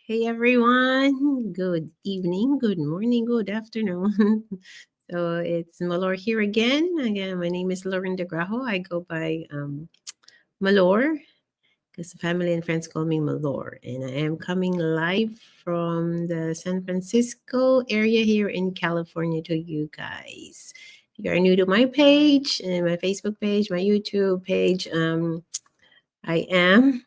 Hey everyone, good evening, good morning, good afternoon. So it's Malor here again. Again, my name is Lauren DeGrajo. I go by Malor because family and friends call me Malor. And I am coming live from the San Francisco area here in California to you guys. If you are new to my page, and my Facebook page, my YouTube page, I am.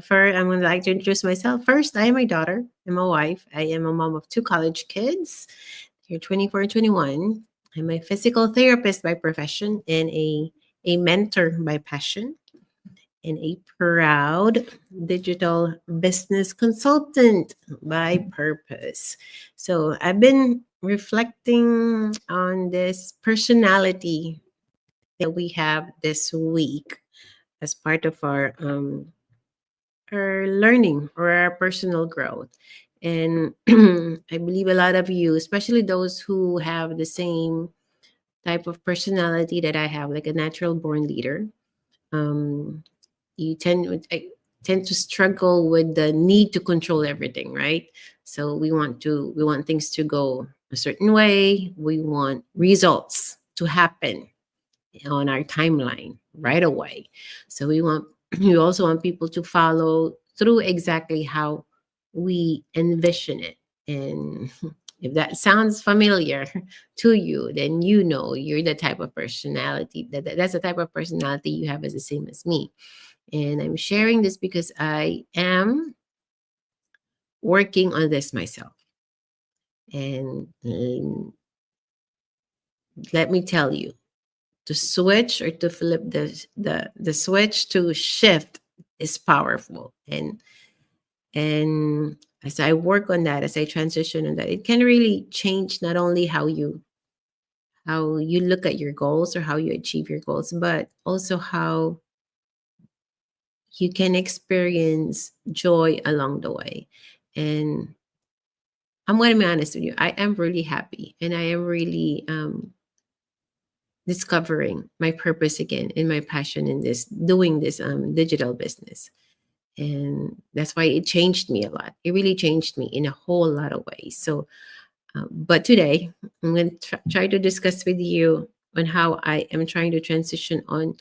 First, I'm going to like to introduce myself. First, I am a daughter. I'm a wife. I am a mom of two college kids. They're 24 and 21. I'm a physical therapist by profession and a mentor by passion and a proud digital business consultant by purpose. So I've been reflecting on this personality that we have this week as part of our learning or our personal growth. And I believe a lot of you, especially those who have the same type of personality that I have, like a natural born leader, um, you tend to struggle with the need to control everything, right? So we want things to go a certain way. We want results to happen on our timeline right away. So we want we also want people to follow through exactly how we envision it. And if that sounds familiar to you, then you know you're the type of personality that's the type of personality you have as the same as me. And I'm sharing this because I am working on this myself. And let me tell you, to switch or to flip the switch to shift is powerful. And as I work on that, as I transition on that, it can really change not only how you look at your goals or how you achieve your goals, but also how you can experience joy along the way. And I'm going to be honest with you, I am really happy and I am really discovering my purpose again and my passion in this doing this digital business. And that's why it changed me a lot. It really changed me in a whole lot of ways. So but today I'm going to try to discuss with you on how I am trying to transition on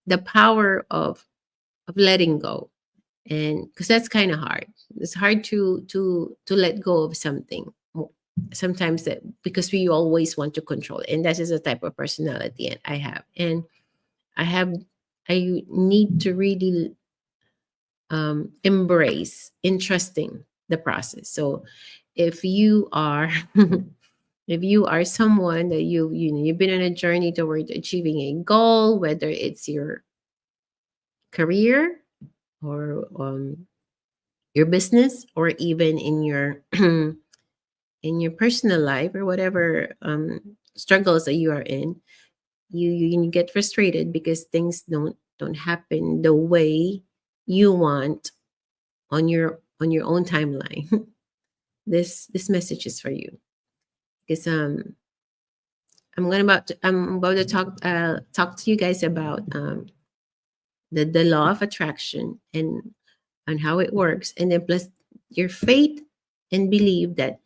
the power of letting go. And because that's kind of hard, it's hard to let go of something sometimes, that because we always want to control it. And that is a type of personality and I have I need to really embrace in trusting the process. So if you are if you are someone that you've been on a journey toward achieving a goal, whether it's your career or your business or even in your in your personal life or whatever struggles that you are in, you get frustrated because things don't happen the way you want on your own timeline. This message is for you because I'm about to talk to you guys about the law of attraction and how it works, and then plus your faith and believe that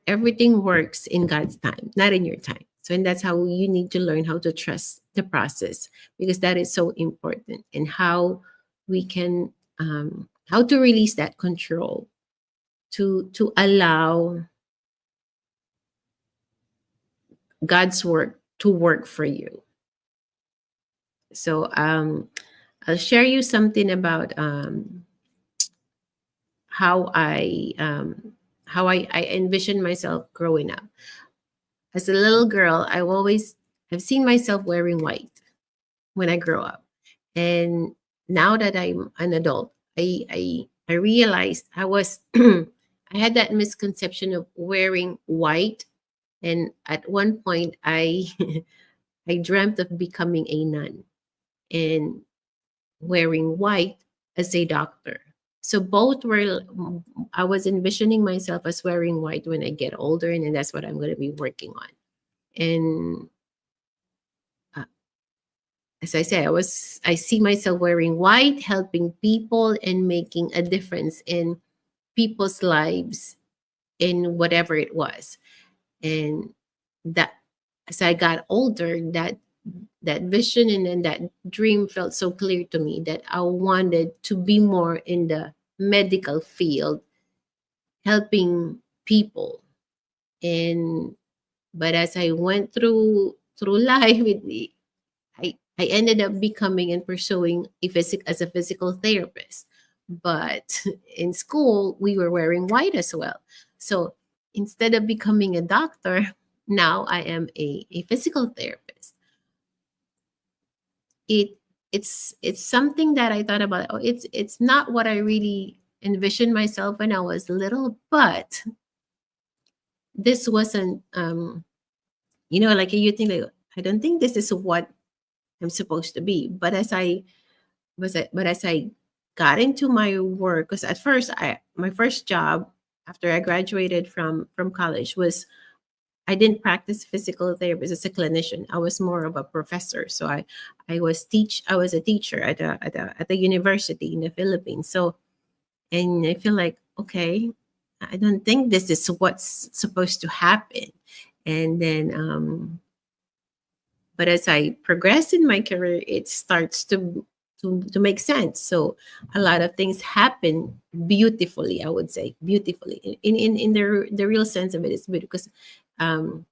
everything works in God's time, not in your time. So, and that's how you need to learn how to trust the process, because that is so important, and how we can how to release that control to allow God's work to work for you. So I'll share you something about how I envision myself growing up. As a little girl, I've seen myself wearing white when I grow up. And now that I'm an adult, I realized I was I had that misconception of wearing white. And at one point I I dreamt of becoming a nun and wearing white as a doctor. So both were, I was envisioning myself as wearing white when I get older, and that's what I'm going to be working on. And uh, as I say, I see myself wearing white, helping people and making a difference in people's lives in whatever it was. And that as I got older, that vision and then that dream felt so clear to me that I wanted to be more in the medical field, helping people. And but as I went through life, I ended up becoming and pursuing as a physical therapist. But in school, we were wearing white as well. So instead of becoming a doctor, now I am a physical therapist. It it's something that I thought about. Oh, it's not what I really envisioned myself when I was little, but this wasn't like you think like I don't think this is what I'm supposed to be. But as I got into my work, because at first I my first job after I graduated from college was I didn't practice physical therapy as a clinician. I was more of a professor. So I was a teacher at a university in the Philippines. So and I feel like, okay, I don't think this is what's supposed to happen. And then but as I progress in my career, it starts to make sense. So a lot of things happen beautifully, I would say, beautifully. In the real sense of it is beautiful because um,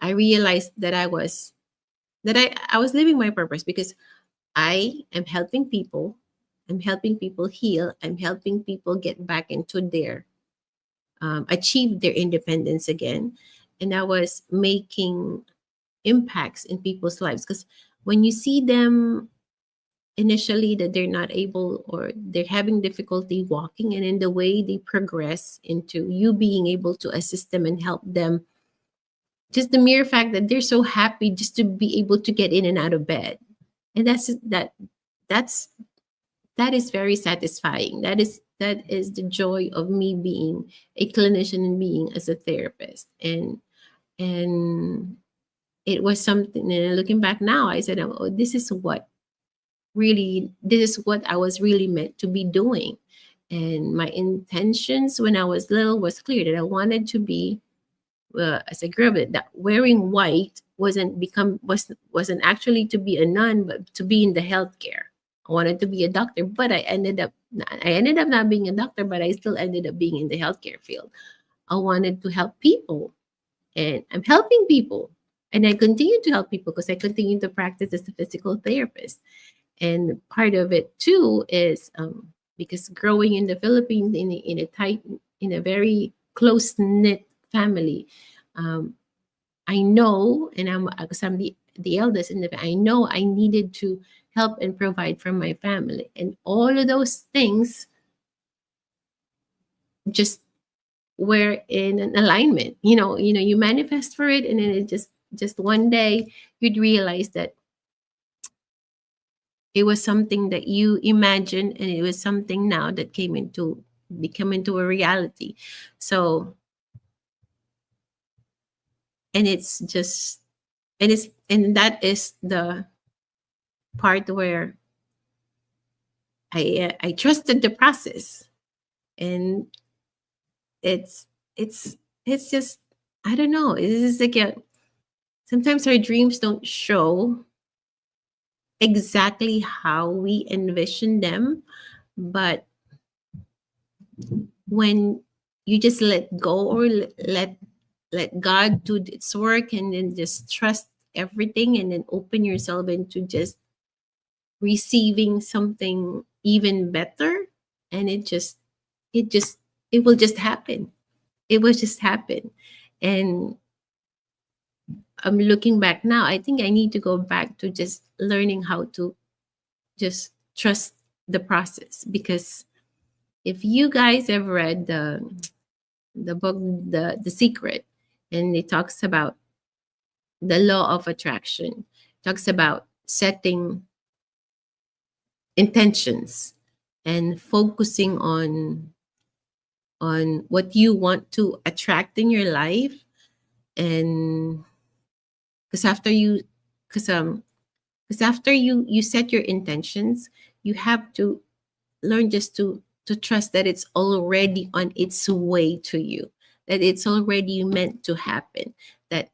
I realized that I was living my purpose because I am helping people. I'm helping people heal. I'm helping people get back into their achieve their independence again. And I was making impacts in people's lives because when you see them initially that they're not able or they're having difficulty walking, and in the way they progress into you being able to assist them and help them, just the mere fact that they're so happy just to be able to get in and out of bed, and that's that is very satisfying. That is the joy of me being a clinician and being as a therapist. And it was something, and looking back now, I said, oh, this is what I was really meant to be doing. And my intentions when I was little was clear that I wanted to be, as I grew up, that wearing white wasn't actually to be a nun, but to be in the healthcare. I wanted to be a doctor, but I ended up not being a doctor, but I still ended up being in the healthcare field. I wanted to help people, and I'm helping people, and I continue to help people because I continue to practice as a physical therapist. And part of it too is because growing in the Philippines in a very close knit family, um, I know, and because I'm the eldest in the I know I needed to help and provide for my family, and all of those things just were in an alignment. You manifest for it, and then it just one day you'd realize that it was something that you imagined, and it was something now that become into a reality. So, and it's just and that is the part where I trusted the process. And it's it's it's just, I don't know, it's just like sometimes our dreams don't show exactly how we envision them, but when you just let go, or let God do its work, and then just trust everything, and then open yourself into just receiving something even better, and it just it will just happen. It will just happen. And I'm looking back now, I think I need to go back to just learning how to just trust the process. Because if you guys have read the book, the Secret, and it talks about the law of attraction, talks about setting intentions and focusing on what you want to attract in your life. And because after you because Because after you set your intentions, you have to learn just to trust that it's already on its way to you, that it's already meant to happen, that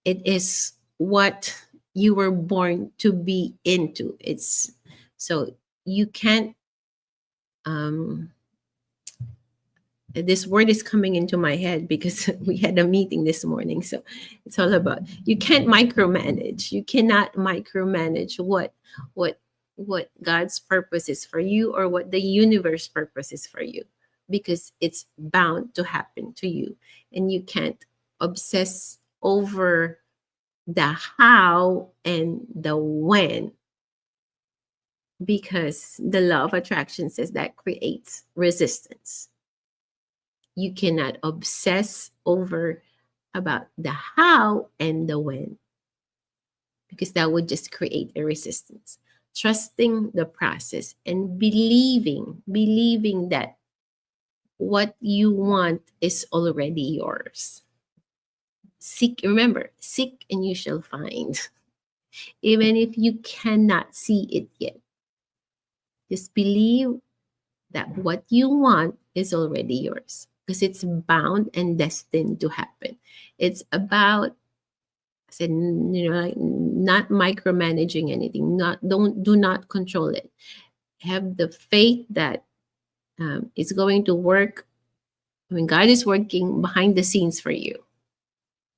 it is what you were born to be into. It's so you can't um this word is coming into my head because we had a meeting this morning. So it's all about, you can't micromanage. You cannot micromanage what what God's purpose is for you, or what the universe purpose is for you, because it's bound to happen to you. And you can't obsess over the how and the when, because the law of attraction says that creates resistance. You cannot obsess over about the how and the when, because that would just create a resistance. Trusting the process and believing that what you want is already yours. Seek, remember, seek and you shall find. Even if you cannot see it yet, just believe that what you want is already yours, because it's bound and destined to happen. It's about, I said, like, not micromanaging anything. Do not control it. Have the faith that it's going to work. I mean, God is working behind the scenes for you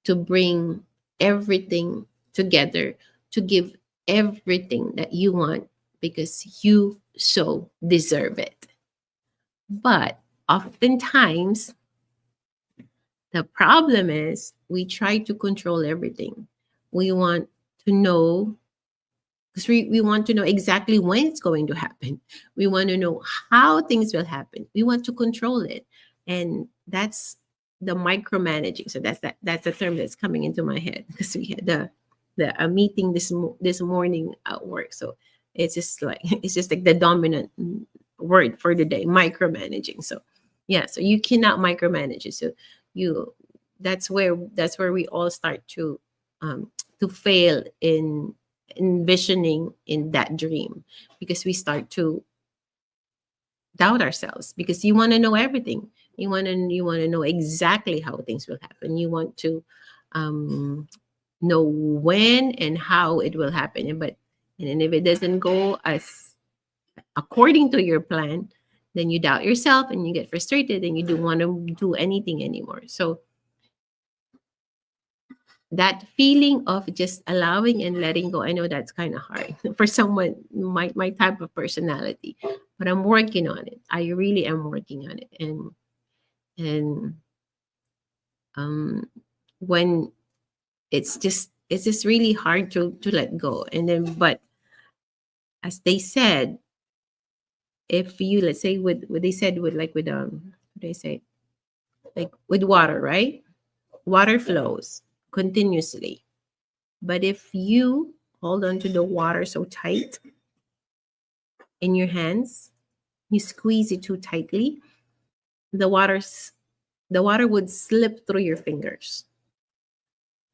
to bring everything together, to give everything that you want, because you so deserve it. But oftentimes, the problem is we try to control everything. We want to know, because we want to know exactly when it's going to happen. We want to know how things will happen. We want to control it. And that's the micromanaging. So that's the term that's coming into my head, because we had a meeting this morning at work. So it's just like the dominant word for the day, micromanaging. So yeah, so you cannot micromanage it. So you that's where we all start to fail in envisioning in that dream, because we start to doubt ourselves, because you want to know everything. You want to know exactly how things will happen. You want to um know when and how it will happen. And then if it doesn't go as according to your plan, then you doubt yourself and you get frustrated and you don't want to do anything anymore. So that feeling of just allowing and letting go, I know that's kind of hard for someone my type of personality, but I'm working on it. I really am working on it. And um when it's just really hard to let go. And then, but as they said, if you, let's say, with what they said, with like with what they say, like with water, right? Water flows continuously. But if you hold on to the water so tight in your hands, you squeeze it too tightly, the water's the water would slip through your fingers.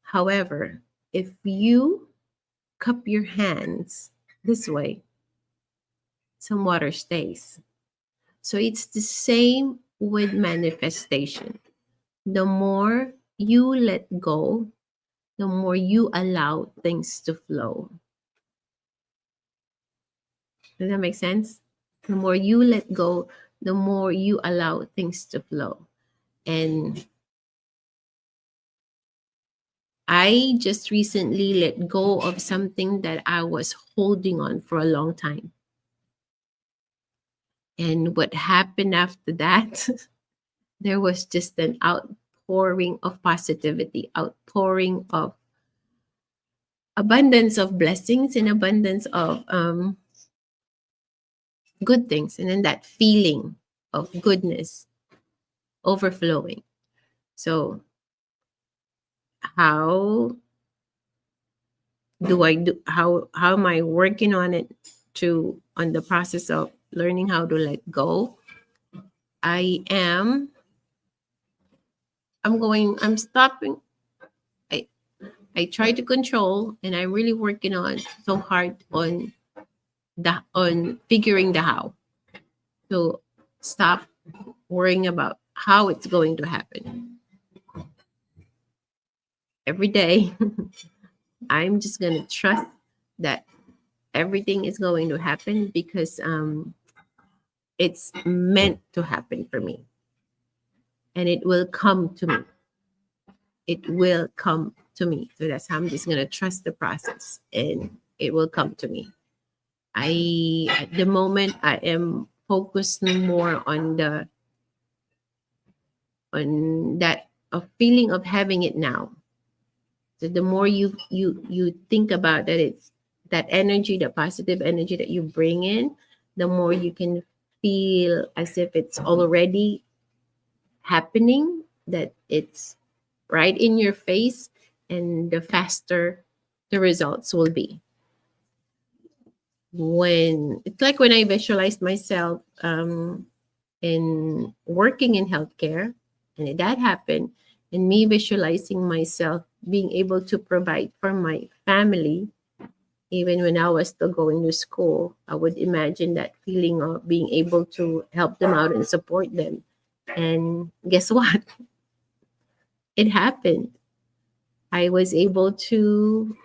However, if you cup your hands this way, some water stays. So it's the same with manifestation. The more you let go, the more you allow things to flow. Does that make sense? The more you let go, the more you allow things to flow. And I just recently let go of something that I was holding on for a long time. And what happened after that, there was just an outpouring of positivity, outpouring of abundance of blessings and abundance of good things. And then that feeling of goodness overflowing. So how how am I working on it, to on the process of learning how to let go? I am I'm stopping. I, I try to control, and I'm really working on so hard on figuring the how. So stop worrying about how it's going to happen. Every day, I'm just gonna trust that everything is going to happen because it's meant to happen for me, and it will come to me. It will come to me. So that's how I'm just gonna trust the process, and it will come to me. At the moment, I am focused more on that a feeling of having it now. So the more you think about that, it's that energy, the positive energy that you bring in, the more you can feel as if it's already happening, that it's right in your face, and the faster the results will be. When it's like when I visualized myself in working in healthcare, and that happened, and me visualizing myself being able to provide for my family, even when I was still going to school, I would imagine that feeling of being able to help them out and support them. And guess what? It happened. I was able to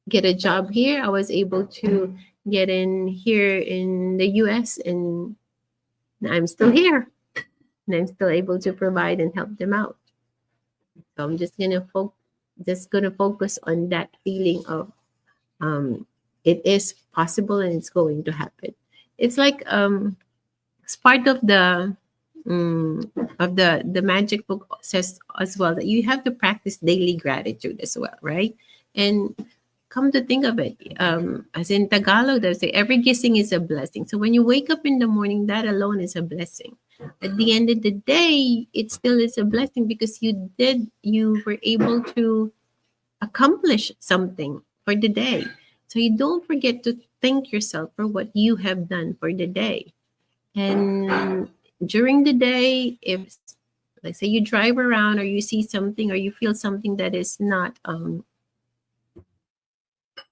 get a job here. I was able to get in here in the US, and I'm still here, and I'm still able to provide and help them out. So I'm just gonna focus on that feeling of it is possible and it's going to happen. It's like it's part of the magic book says as well that you have to practice daily gratitude as well, right? And come to think of it, as in Tagalog, they say every gising is a blessing. So when you wake up in the morning, that alone is a blessing. At the end of the day, it still is a blessing because you were able to accomplish something for the day. So you don't forget to thank yourself for what you have done for the day. And during the day, if like say you drive around or you see something or you feel something that is not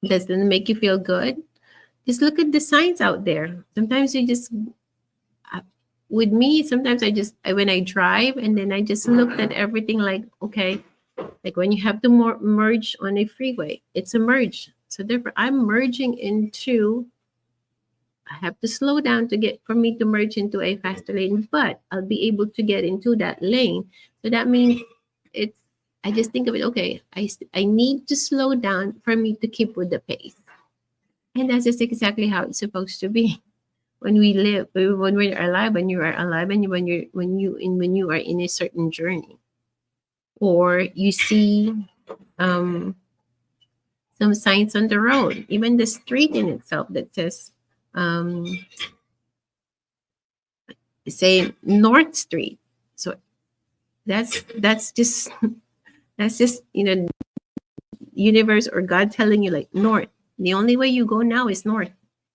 doesn't make you feel good, just look at the signs out there. Sometimes you just with me, sometimes when I drive and then I just looked at everything like, okay, like when you have to merge on a freeway, it's a merge. So therefore, I'm merging into. I have to slow down to get for me to merge into a faster lane, but I'll be able to get into that lane. So that means it's. I just think of it. Okay, I need to slow down for me to keep with the pace, and that's just exactly how it's supposed to be when we live, when we're alive, when you are alive, and when you are in a certain journey, or you see um, some signs on the road, even the street in itself that says, say North Street. So that's just that's just universe or God telling you like north. The only way you go now is north,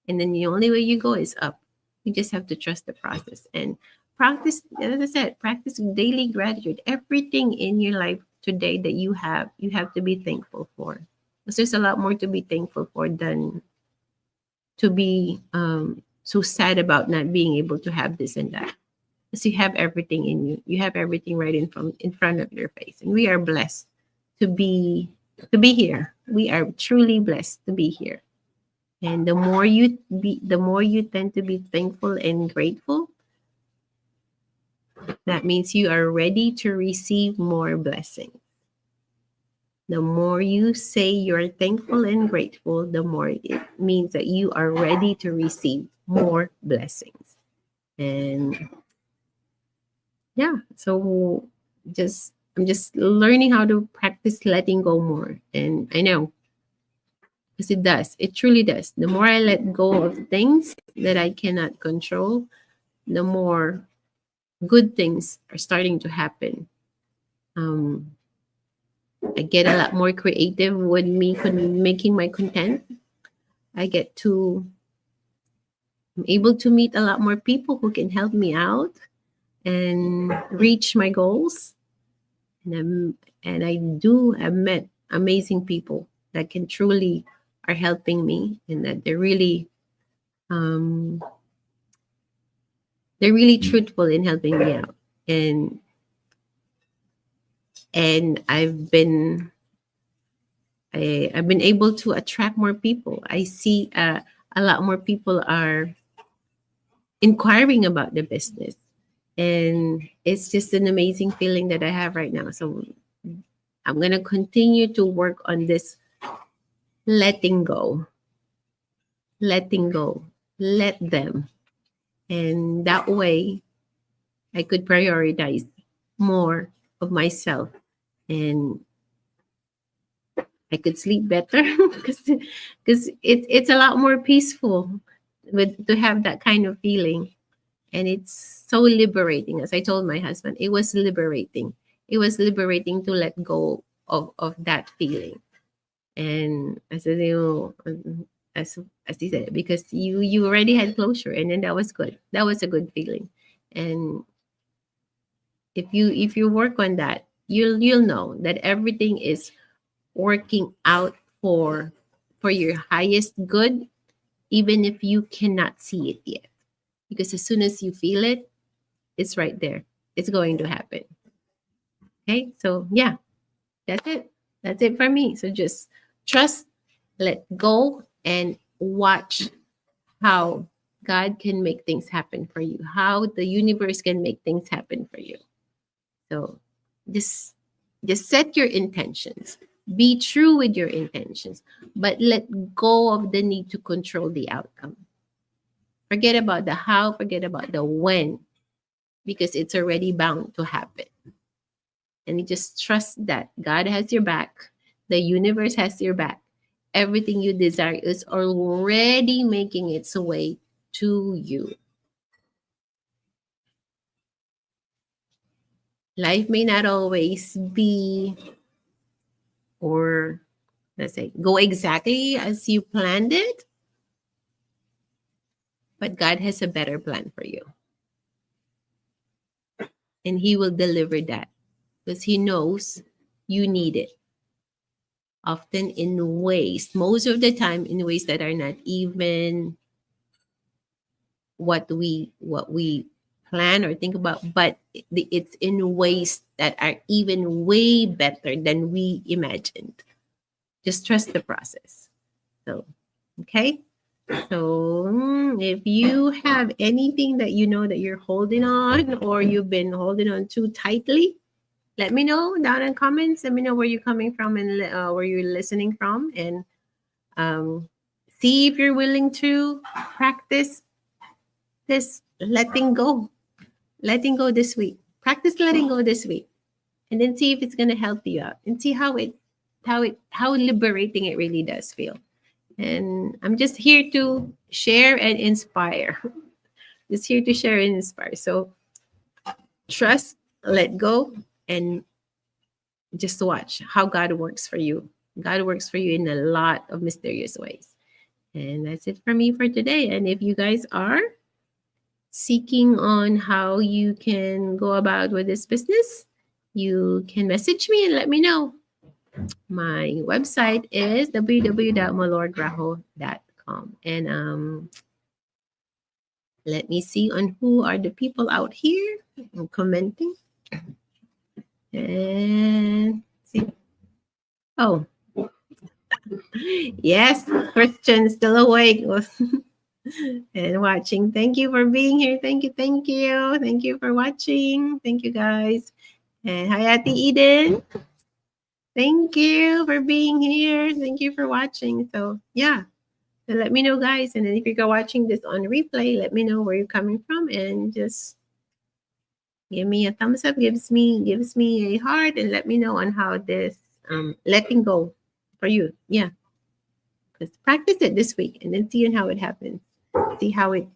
and then the only way you go is up. You just have to trust the process and practice. As I said, practice daily gratitude. Everything in your life today that you have to be thankful for. Because there's a lot more to be thankful for than to be so sad about not being able to have this and that. Because you have everything in you. You have everything right in front of your face, and we are blessed to be here. We are truly blessed to be here. And the more you tend to be thankful and grateful, that means you are ready to receive more blessings. The more you say you're thankful and grateful, the more it means that you are ready to receive more blessings. And yeah, so I'm just learning how to practice letting go more. And I know because it truly does. The more I let go of things that I cannot control, the more good things are starting to happen. Um, I get a lot more creative with me making my content. I get to I'm able to meet a lot more people who can help me out and reach my goals. And I do have met amazing people that can truly are helping me, and that um, they're really truthful in helping me out. And I've been able to attract more people. I see a lot more people are inquiring about the business, and it's just an amazing feeling that I have right now. So I'm going to continue to work on this letting go, letting go, let them. And that way I could prioritize more of myself, and I could sleep better because it's a lot more peaceful with to have that kind of feeling. And it's so liberating. As I told my husband, it was liberating. It was liberating to let go of that feeling. And I said, as he said, because you already had closure, and then that was good. That was a good feeling. And if you work on that, you'll know that everything is working out for your highest good, even if you cannot see it yet. Because as soon as you feel it, it's right there. It's going to happen. Okay, so yeah, that's it. That's it for me. So just trust, let go, and watch how God can make things happen for you, how the universe can make things happen for you. So just just set your intentions. Be true with your intentions, but let go of the need to control the outcome. Forget about the how, forget about the when, because it's already bound to happen. And you just trust that God has your back, the universe has your back. Everything you desire is already making its way to you. Life may not always be, or let's say, go exactly as you planned it, but God has a better plan for you. And He will deliver that because He knows you need it. Often in ways, most of the time, in ways that are not even what we plan or think about, but it's in ways that are even way better than we imagined. Just trust the process. So, okay. So, if you have anything that you know that you're holding on, or you've been holding on too tightly, let me know down in comments. Let me know where you're coming from, and where you're listening from, and um, see if you're willing to practice this letting go this week. Practice letting go this week, and then see if it's going to help you out, and see how liberating it really does feel. And I'm just here to share and inspire. Just here to share and inspire. So trust, let go, and just watch how God works for you. God works for you in a lot of mysterious ways. And that's it for me for today. And if you guys are seeking on how you can go about with this business, you can message me and let me know. My website is www.malorgraho.com. And let me see on who are the people out here commenting. And see. Oh, yes, Christian still awake and watching. Thank you for being here. Thank you. Thank you. Thank you for watching. Thank you, guys. And hi, Ate Eden. Thank you for being here. Thank you for watching. So, yeah. So let me know, guys. And then if you're watching this on replay, let me know where you're coming from, and just give me a thumbs up, gives me a heart, and let me know on how this letting go for you. Yeah. Because practice it this week, and then see how it happens. See how it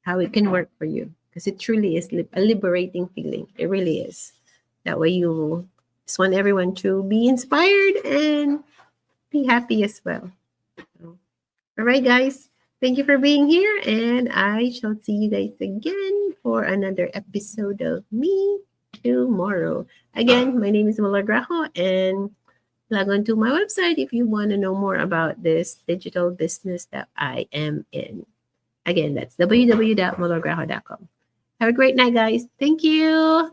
can work for you, because it truly is a liberating feeling. It really is. That way you just want everyone to be inspired and be happy as well. So, all right, guys. Thank you for being here, and I shall see you guys again for another episode of me tomorrow. Again, my name is Malor Grajo, and log on to my website if you want to know more about this digital business that I am in. Again, that's www.malorgrajo.com. Have a great night, guys. Thank you.